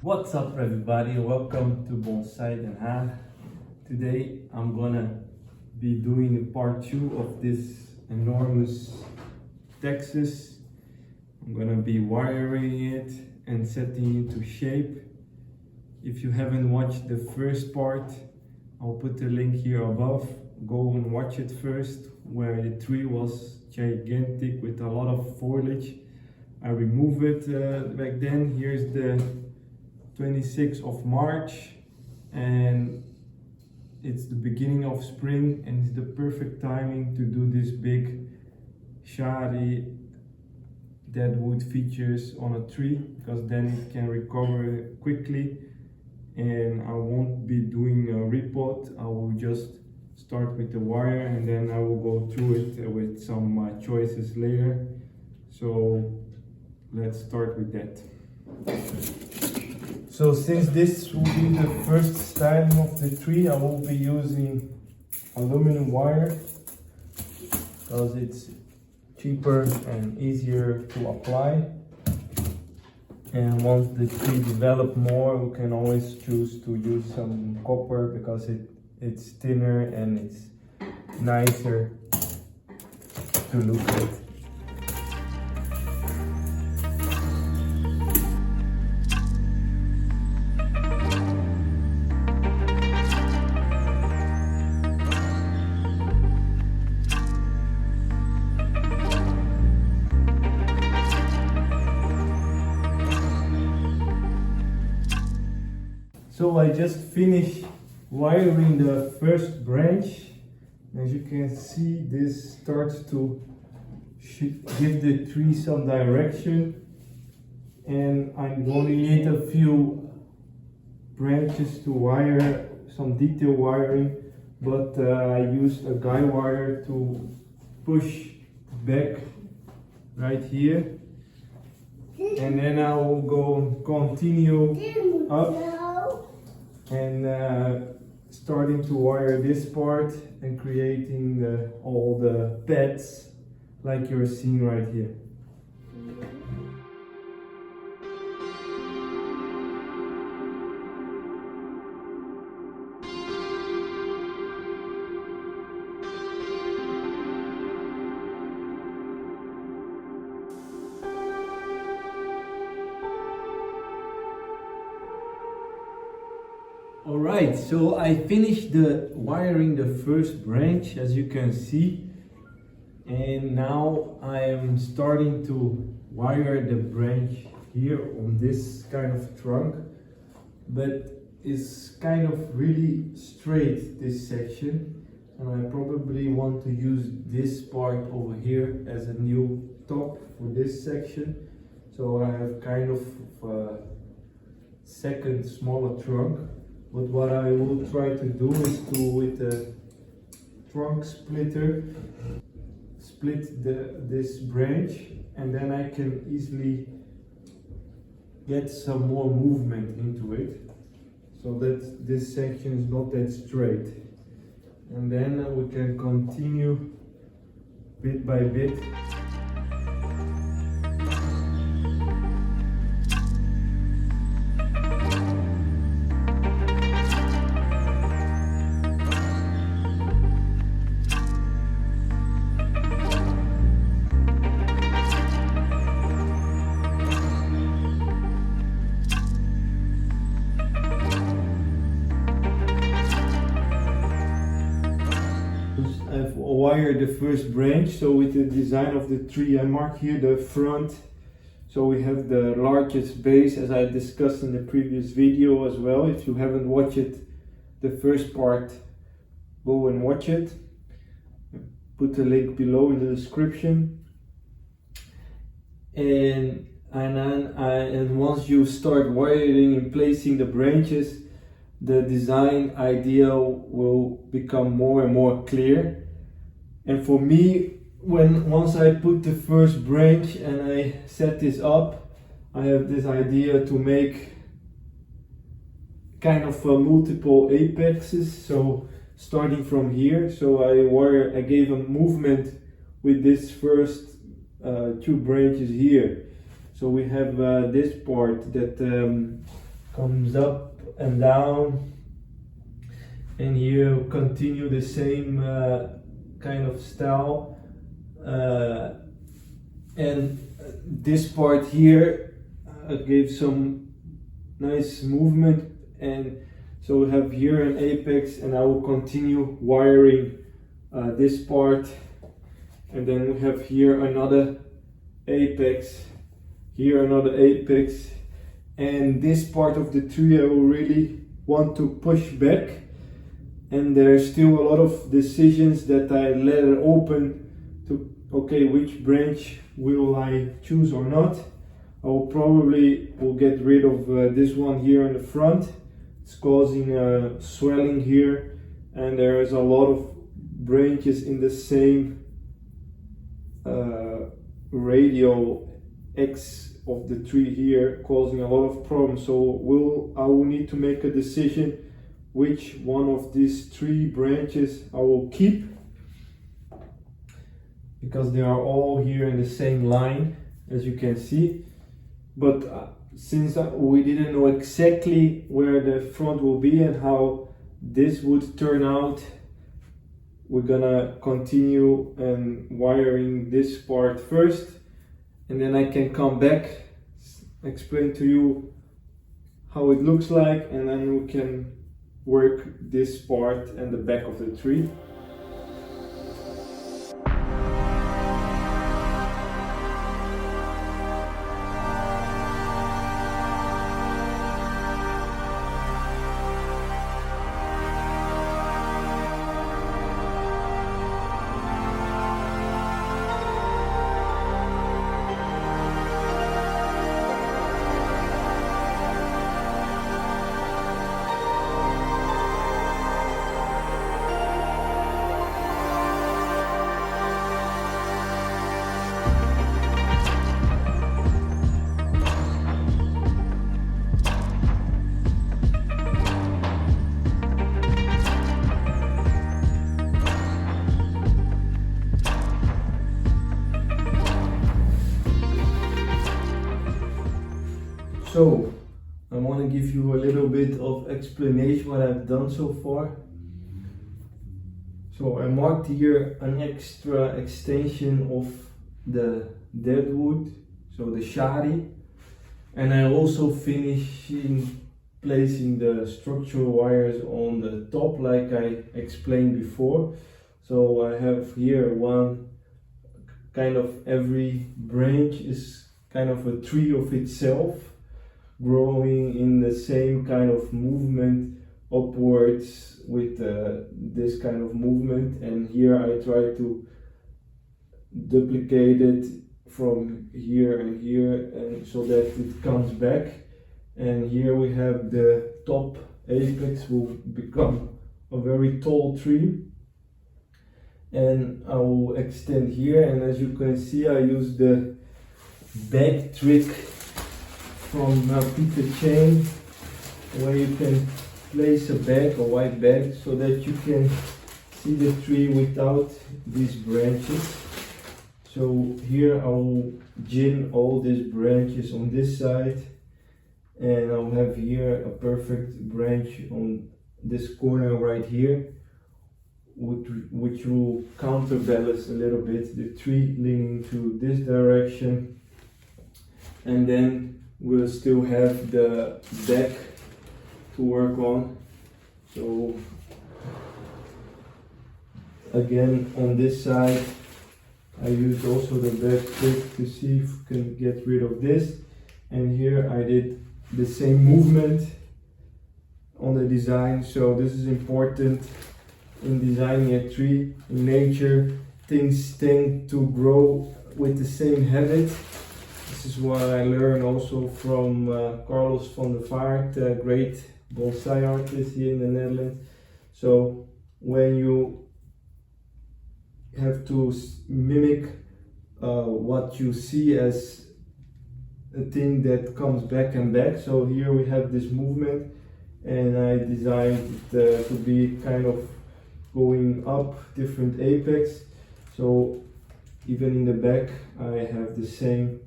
What's up everybody, welcome to Bonsai Tree. Today I'm gonna be doing part 2 of this enormous Texas. I'm gonna be wiring it and setting it to shape. If you haven't watched the first part, I'll put the link here above. Go and watch it first, where the tree was gigantic with a lot of foliage. I removed it back then. Here's the 26th of March and it's the beginning of spring and it's the perfect timing to do this big shady deadwood features on a tree, because then it can recover quickly and I won't be doing a repot. I will just start with the wire and then I will go through it with some choices later. So let's start with that. So since this will be the first styling of the tree, I will be using aluminum wire because it's cheaper and easier to apply. And once the tree develops more, we can always choose to use some copper because it's thinner and it's nicer to look at. So I just finished wiring the first branch. As you can see, this starts to give the tree some direction, and I'm going to need a few branches to wire, some detail wiring, but I used a guy wire to push back right here, and then I will go continue up and starting to wire this part and creating all the pads like you're seeing right here. Alright, so I finished the wiring the first branch, as you can see, and now I am starting to wire the branch here on this kind of trunk, but it's kind of really straight, this section, and I probably want to use this part over here as a new top for this section. So I have kind of a second smaller trunk. But what I will try to do is to, with the trunk splitter, split this branch, and then I can easily get some more movement into it, so that this section is not that straight. And then we can continue bit by bit. I've wired the first branch, so with the design of the tree I mark here the front, so we have the largest base as I discussed in the previous video as well. If you haven't watched it, the first part, go and watch it. Put the link below in the description. And once you start wiring and placing the branches, the design idea will become more and more clear. And for me, once I put the first branch and I set this up, I have this idea to make kind of multiple apexes. So starting from here, so I gave a movement with this first two branches here. So we have this part that comes up and down, and here continue the same kind of style, and this part here gave some nice movement, and so we have here an apex, and I will continue wiring this part, and then we have here another apex, here another apex, and this part of the tree I will really want to push back, and there's still a lot of decisions that I let it open to, okay, which branch will I choose or not. I will probably get rid of this one here in the front. It's causing swelling here, and there is a lot of branches in the same radial X of the tree here, causing a lot of problems. So I will need to make a decision which one of these 3 branches I will keep, because they are all here in the same line, as you can see. But since we didn't know exactly where the front will be and how this would turn out, we're gonna continue wiring this part first, and then I can come back, explain to you how it looks like, and then we can work this part and the back of the tree. So I want to give you a little bit of explanation what I've done so far. So I marked here an extra extension of the dead wood, so the shadi, and I also finishing placing the structural wires on the top like I explained before. So I have here one kind of, every branch is kind of a tree of itself, growing in the same kind of movement upwards with this kind of movement, and here I try to duplicate it from here and here, and so that it comes back. And here we have the top apex will become a very tall tree, and I will extend here, and as you can see I use the bag trick from Peter Chain, where you can place a bag, a white bag, so that you can see the tree without these branches. So here I will gin all these branches on this side, and I'll have here a perfect branch on this corner right here, which will counterbalance a little bit the tree leaning to this direction, and then we'll still have the back to work on. So again on this side I used also the back trick to see if we can get rid of this, and here I did the same movement on the design. So this is important in designing a tree. In nature, things tend to grow with the same habit. This is what I learned also from Carlos van der Vaart, a great bonsai artist here in the Netherlands. So when you have to mimic what you see as a thing that comes back and back. So here we have this movement, and I designed it to be kind of going up different apex. So even in the back I have the same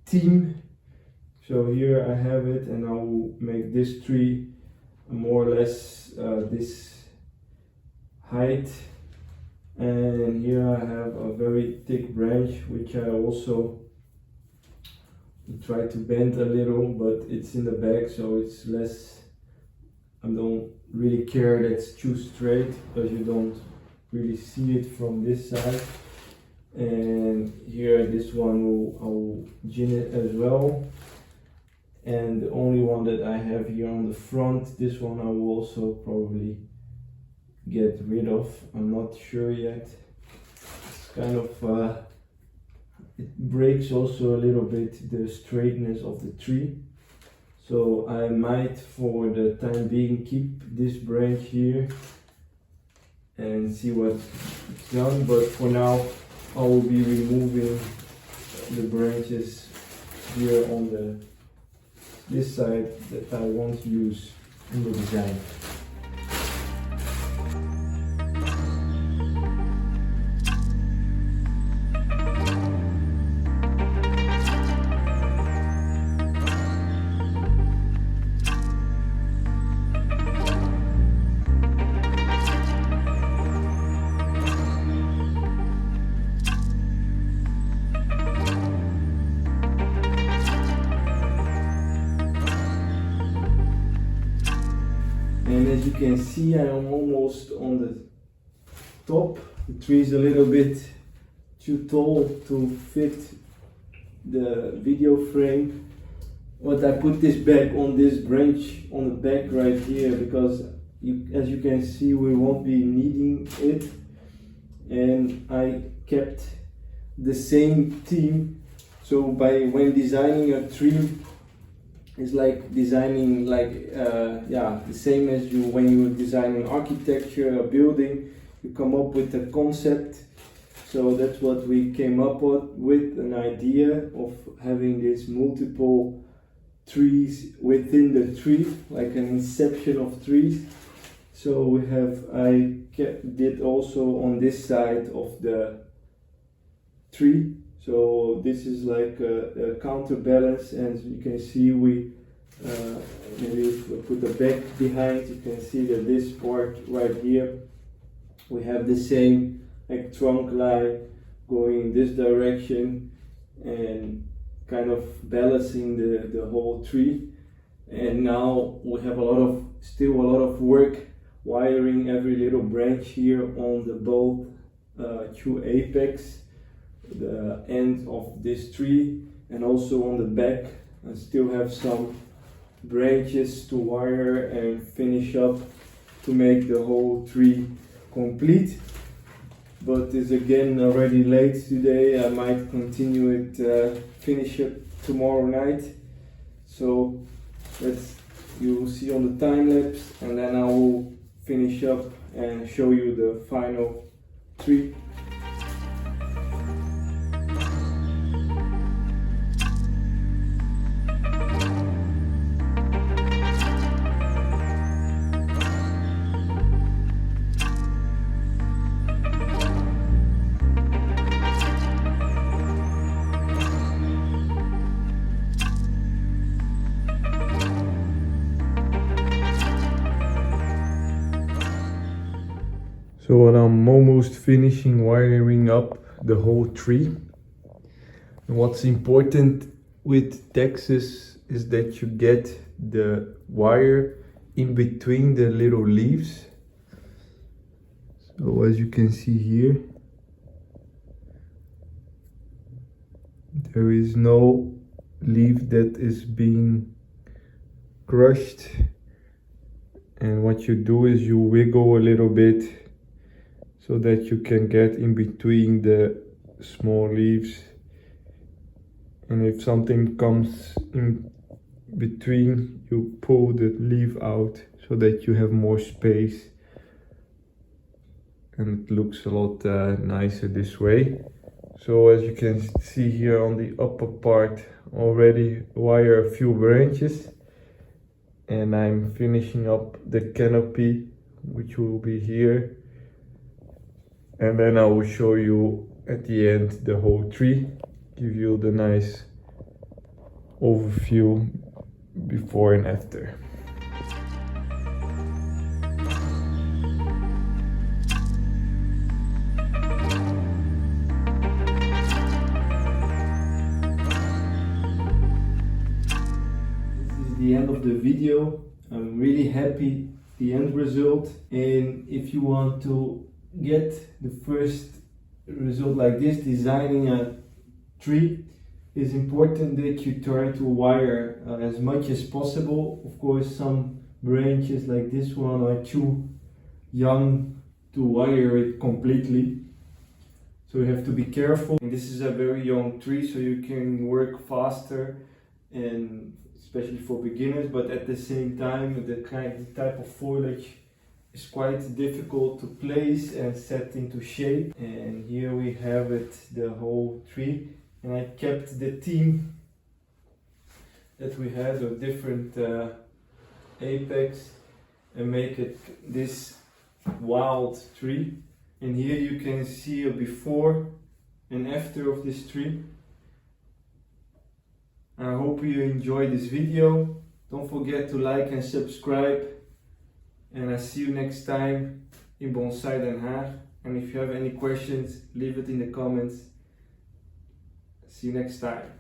theme. So here I have it, and I will make this tree more or less this height. And here I have a very thick branch which I also try to bend a little, but it's in the back, so it's less, I don't really care that it's too straight because you don't really see it from this side. And here this one I will gin it as well. And the only one that I have here on the front, this one I will also probably get rid of. I'm not sure yet. It's kind of it breaks also a little bit the straightness of the tree. So I might for the time being keep this branch here and see what's done, but for now I will be removing the branches here on this side that I won't use in the design. And as you can see, I am almost on the top. The tree is a little bit too tall to fit the video frame. But I put this back on this branch on the back right here because as you can see, we won't be needing it. And I kept the same theme. So when designing a tree, it's like designing the same as when you design an architecture, a building, you come up with a concept. So that's what we came up with, an idea of having these multiple trees within the tree, like an inception of trees. So I did also on this side of the tree. So this is like a counterbalance, and you can see maybe if we put the back behind, you can see that this part right here, we have the same like trunk line going in this direction and kind of balancing the whole tree. And now we have still a lot of work wiring every little branch here on the both two apex, the end of this tree, and also on the back. I still have some branches to wire and finish up to make the whole tree complete. But it's again already late today. I might continue it, finish it tomorrow night. So you will see on the time lapse, and then I will finish up and show you the final tree. So I'm almost finishing wiring up the whole tree. And what's important with Texas is that you get the wire in between the little leaves. So as you can see here, there is no leaf that is being crushed. And what you do is you wiggle a little bit so that you can get in between the small leaves. And if something comes in between, you pull the leaf out so that you have more space. And it looks a lot nicer this way. So as you can see here on the upper part, already wire a few branches. And I'm finishing up the canopy, which will be here. And then I will show you at the end the whole tree, give you the nice overview before and after. This is the end of the video. I'm really happy the end result, and if you want to get the first result like this, designing a tree, it's important that you try to wire as much as possible. Of course, some branches like this one are too young to wire it completely, so you have to be careful. And this is a very young tree, so you can work faster, and especially for beginners, but at the same time the type of foliage is quite difficult to place and set into shape. And here we have it, the whole tree, and I kept the theme that we had of different apex and make it this wild tree. And here you can see a before and after of this tree. I hope you enjoyed this video. Don't forget to like and subscribe, and I'll see you next time in Bonsai Den Haag. And if you have any questions, leave it in the comments. See you next time.